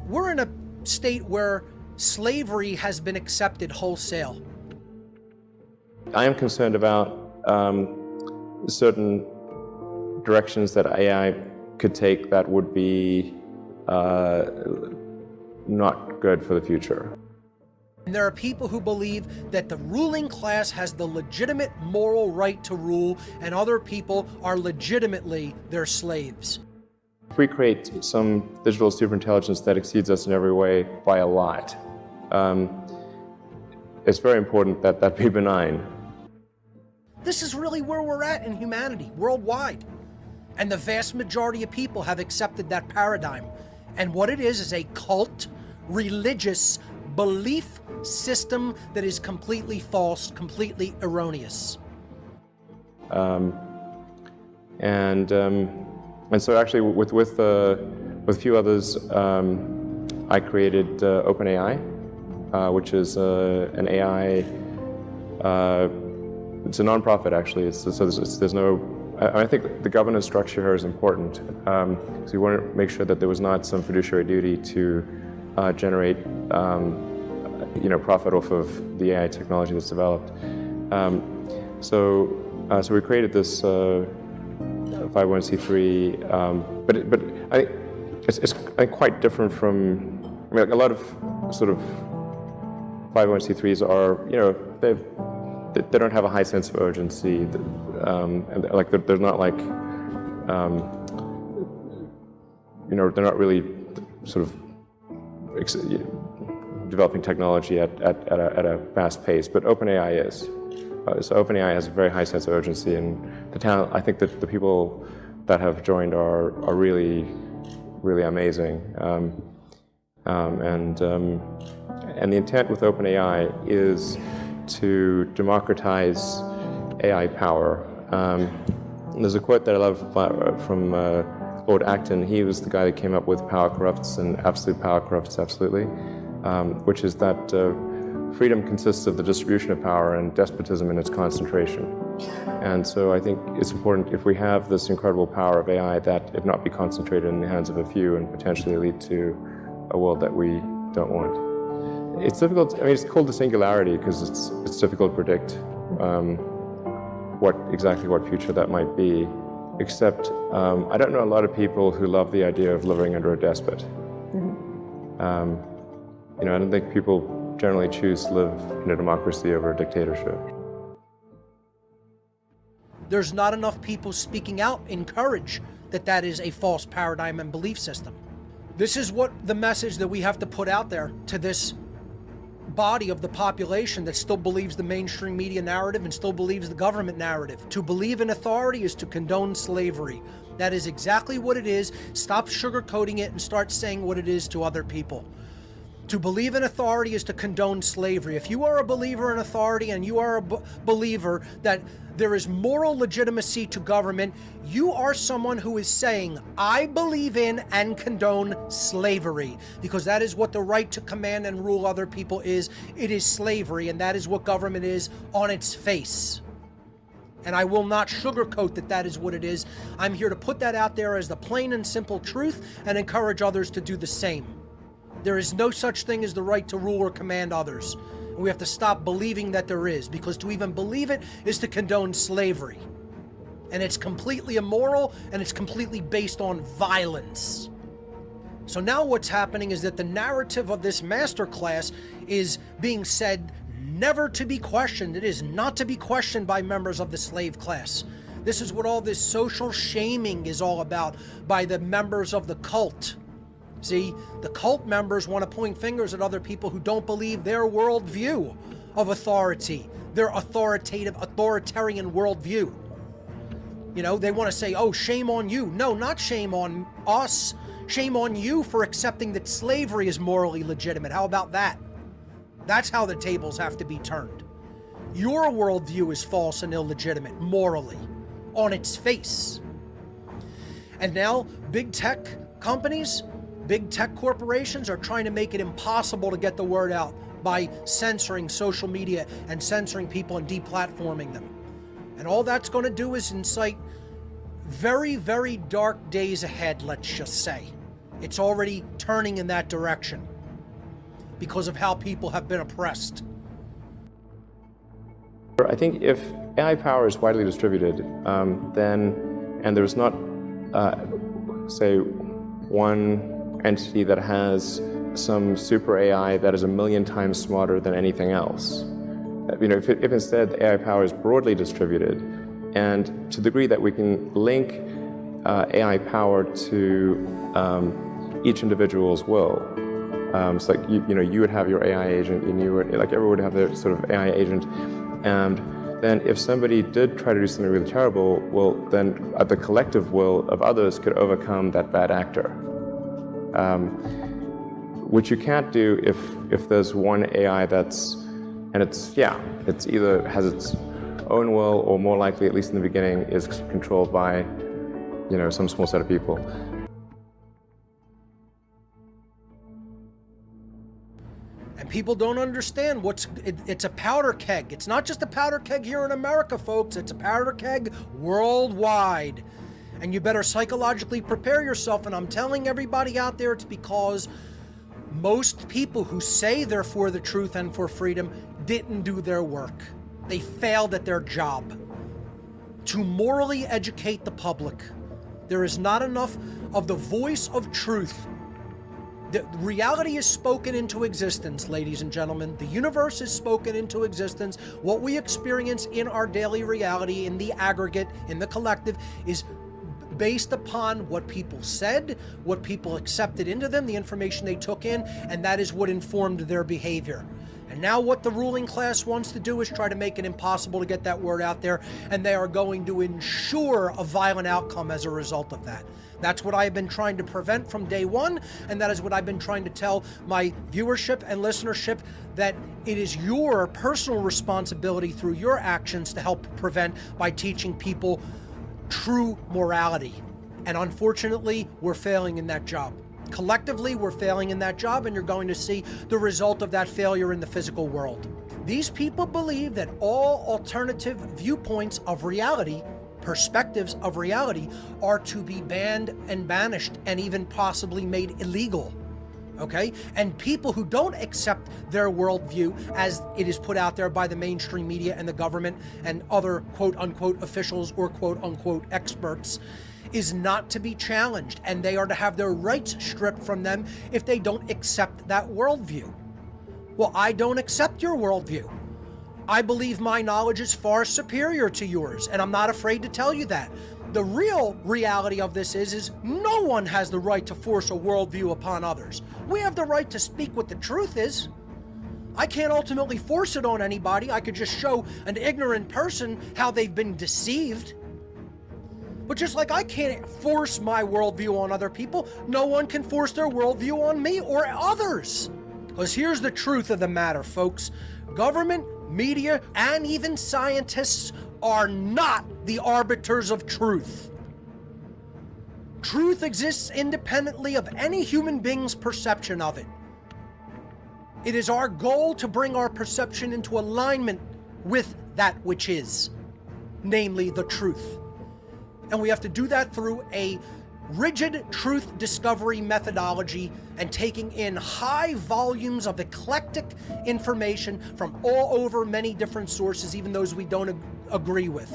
we're in a state where slavery has been accepted wholesale. I am concerned about certain directions that AI could take that would be not good for the future. And there are people who believe that the ruling class has the legitimate moral right to rule, and other people are legitimately their slaves. If we create some digital superintelligence that exceeds us in every way by a lot, it's very important that that be benign. This is really where we're at in humanity, worldwide. And the vast majority of people have accepted that paradigm. And what it is a cult, religious belief system that is completely false, completely erroneous. And so actually with a few others, I created OpenAI, which is an AI, it's a nonprofit actually, so there's no, I think the governance structure here is important. So we want to make sure that there was not some fiduciary duty to generate profit off of the AI technology that's developed. So we created this 501c3, but I think it's quite different from, a lot of sort of 501c3s are, they don't have a high sense of urgency, and like they're not like, they're not really sort of developing technology at a fast pace, but OpenAI is. So OpenAI has a very high sense of urgency, and the talent, I think that the people that have joined are really, really amazing. And the intent with OpenAI is to democratize AI power. There's a quote that I love from Lord Acton. He was the guy that came up with power corrupts and absolute power corrupts absolutely, which is that freedom consists of the distribution of power and despotism in its concentration. And so I think it's important, if we have this incredible power of AI, that it not be concentrated in the hands of a few and potentially lead to a world that we don't want. It's difficult, it's called the singularity because it's difficult to predict what future that might be, except I don't know a lot of people who love the idea of living under a despot. I don't think people generally choose to live in a democracy over a dictatorship. There's not enough people speaking out in courage that is a false paradigm and belief system. This is what the message that we have to put out there to this body of the population that still believes the mainstream media narrative and still believes the government narrative. To believe in authority is to condone slavery. That is exactly what it is. Stop sugarcoating it and start saying what it is to other people. To believe in authority is to condone slavery. If you are a believer in authority and you are a believer that there is moral legitimacy to government, you are someone who is saying, I believe in and condone slavery, because that is what the right to command and rule other people is. It is slavery, and that is what government is on its face. And I will not sugarcoat that is what it is. I'm here to put that out there as the plain and simple truth and encourage others to do the same. There is no such thing as the right to rule or command others. And we have to stop believing that there is, because to even believe it is to condone slavery. And it's completely immoral, and it's completely based on violence. So now what's happening is that the narrative of this masterclass is being said never to be questioned. It is not to be questioned by members of the slave class. This is what all this social shaming is all about by the members of the cult. See, the cult members want to point fingers at other people who don't believe their worldview of authority, their authoritarian worldview. They want to say, oh, shame on you. No, not shame on us. Shame on you for accepting that slavery is morally legitimate. How about that? That's how the tables have to be turned. Your worldview is false and illegitimate, morally, on its face. And now, big tech companies, big tech corporations are trying to make it impossible to get the word out by censoring social media and censoring people and deplatforming them. And all that's going to do is incite very, very dark days ahead, let's just say. It's already turning in that direction because of how people have been oppressed. I think if AI power is widely distributed, and there's not, say, one entity that has some super AI that is 1,000,000 times smarter than anything else. If instead the AI power is broadly distributed, and to the degree that we can link AI power to each individual's will. So like you would have your AI agent, and you would, like, everyone would have their sort of AI agent, and then if somebody did try to do something really terrible, well, then the collective will of others could overcome that bad actor. Which you can't do if there's one AI it's either has its own will, or more likely, at least in the beginning, is controlled by some small set of people. And people don't understand it's a powder keg. It's not just a powder keg here in America, folks. It's a powder keg worldwide. And you better psychologically prepare yourself. And I'm telling everybody out there, it's because most people who say they're for the truth and for freedom didn't do their work. They failed at their job to morally educate the public. There is not enough of the voice of truth. The reality is spoken into existence, ladies and gentlemen. The universe is spoken into existence. What we experience in our daily reality, in the aggregate, in the collective, is based upon what people said, what people accepted into them, the information they took in, and that is what informed their behavior. And now what the ruling class wants to do is try to make it impossible to get that word out there, and they are going to ensure a violent outcome as a result of that. That's what I've been trying to prevent from day one, and that is what I've been trying to tell my viewership and listenership, that it is your personal responsibility through your actions to help prevent by teaching people true morality. And unfortunately, we're failing in that job. Collectively, we're failing in that job, and you're going to see the result of that failure in the physical world. These people believe that all alternative viewpoints of reality, perspectives of reality, are to be banned and banished and even possibly made illegal. Okay? And people who don't accept their worldview as it is put out there by the mainstream media and the government and other quote-unquote officials or quote-unquote experts is not to be challenged, and they are to have their rights stripped from them if they don't accept that worldview. Well, I don't accept your worldview. I believe my knowledge is far superior to yours, and I'm not afraid to tell you that. The real reality of this is no one has the right to force a worldview upon others. We have the right to speak what the truth is. I can't ultimately force it on anybody. I could just show an ignorant person how they've been deceived. But just like I can't force my worldview on other people, no one can force their worldview on me or others. Because here's the truth of the matter, folks. Government, media, and even scientists are not the arbiters of truth. Truth exists independently of any human being's perception of it. It is our goal to bring our perception into alignment with that which is, namely the truth. And we have to do that through a rigid truth discovery methodology and taking in high volumes of eclectic information from all over many different sources, even those we don't agree with.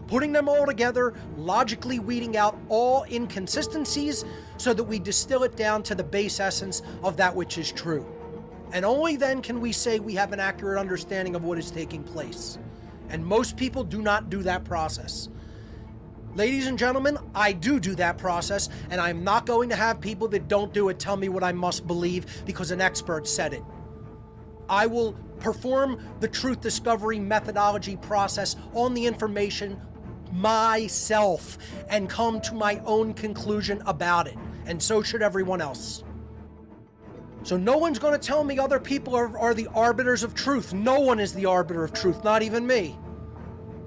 Putting them all together, logically weeding out all inconsistencies so that we distill it down to the base essence of that which is true. And only then can we say we have an accurate understanding of what is taking place. And most people do not do that process. Ladies and gentlemen, I do that process, and I'm not going to have people that don't do it tell me what I must believe because an expert said it. I will perform the truth discovery methodology process on the information myself and come to my own conclusion about it, and so should everyone else. So no one's going to tell me other people are the arbiters of truth. No one is the arbiter of truth, not even me.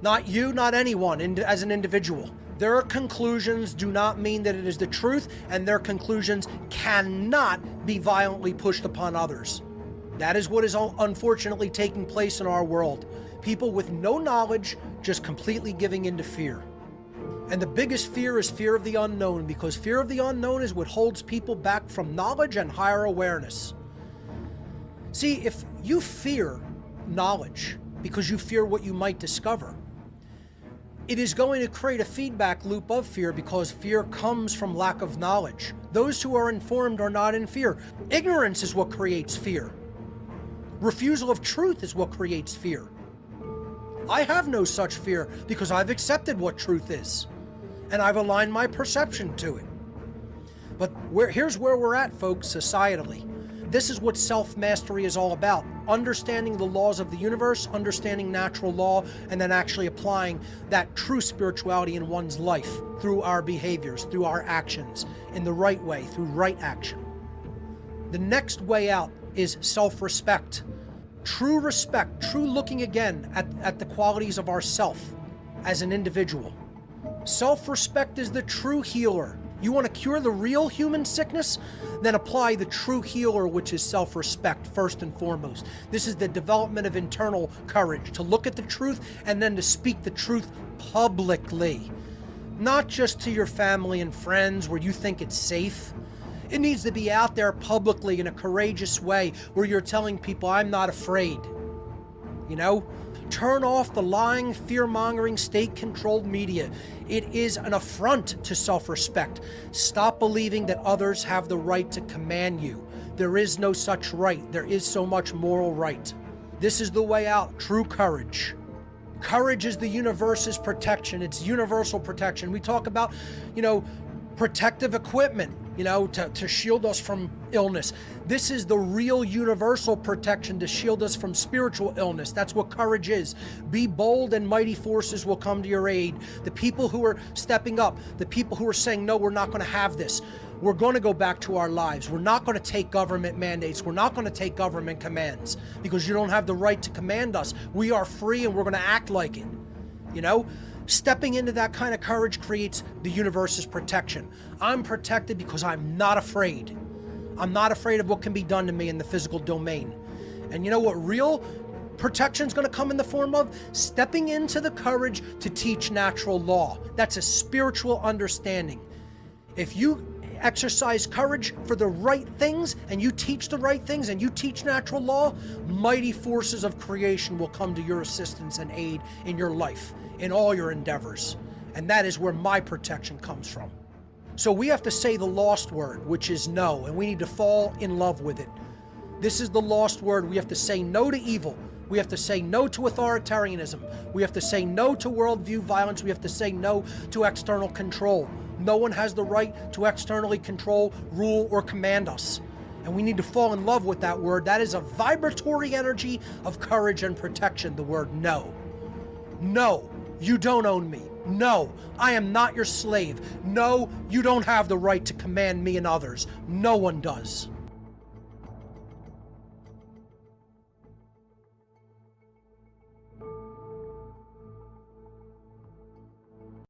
Not you, not anyone as an individual. Their conclusions do not mean that it is the truth, and their conclusions cannot be violently pushed upon others. That is what is unfortunately taking place in our world. People with no knowledge just completely giving into fear. And the biggest fear is fear of the unknown, because fear of the unknown is what holds people back from knowledge and higher awareness. See, if you fear knowledge because you fear what you might discover, it is going to create a feedback loop of fear, because fear comes from lack of knowledge. Those who are informed are not in fear. Ignorance is what creates fear. Refusal of truth is what creates fear. I have no such fear because I've accepted what truth is, and I've aligned my perception to it. But here's where we're at, folks, societally. This is what self-mastery is all about. Understanding the laws of the universe, understanding natural law, and then actually applying that true spirituality in one's life through our behaviors, through our actions, in the right way, through right action. The next way out is self-respect. True respect, true looking again at the qualities of ourself as an individual. Self-respect is the true healer. You want to cure the real human sickness? Then apply the true healer, which is self-respect, first and foremost. This is the development of internal courage, to look at the truth and then to speak the truth publicly. Not just to your family and friends where you think it's safe. It needs to be out there publicly in a courageous way where you're telling people, I'm not afraid. You know? Turn off the lying, fear-mongering, state-controlled media. It is an affront to self-respect. Stop believing that others have the right to command you. There is no such right. There is so much moral right. This is the way out. True courage. Courage is the universe's protection. It's universal protection. We talk about, protective equipment, to shield us from illness. This is the real universal protection to shield us from spiritual illness. That's what courage is. Be bold and mighty forces will come to your aid. The people who are stepping up, the people who are saying, no, we're not going to have this. We're going to go back to our lives. We're not going to take government mandates. We're not going to take government commands, because you don't have the right to command us. We are free and we're going to act like it. Stepping into that kind of courage creates the universe's protection. I'm protected because I'm not afraid. I'm not afraid of what can be done to me in the physical domain. And you know what real protection is going to come in the form of? Stepping into the courage to teach natural law. That's a spiritual understanding. If you exercise courage for the right things, and you teach the right things, and you teach natural law, mighty forces of creation will come to your assistance and aid in your life, in all your endeavors. And that is where my protection comes from. So we have to say the lost word, which is no, and we need to fall in love with it. This is the lost word. We have to say no to evil. We have to say no to authoritarianism. We have to say no to worldview violence. We have to say no to external control. No one has the right to externally control, rule, or command us. And we need to fall in love with that word. That is a vibratory energy of courage and protection, the word no. No, you don't own me. No, I am not your slave. No, you don't have the right to command me and others. No one does.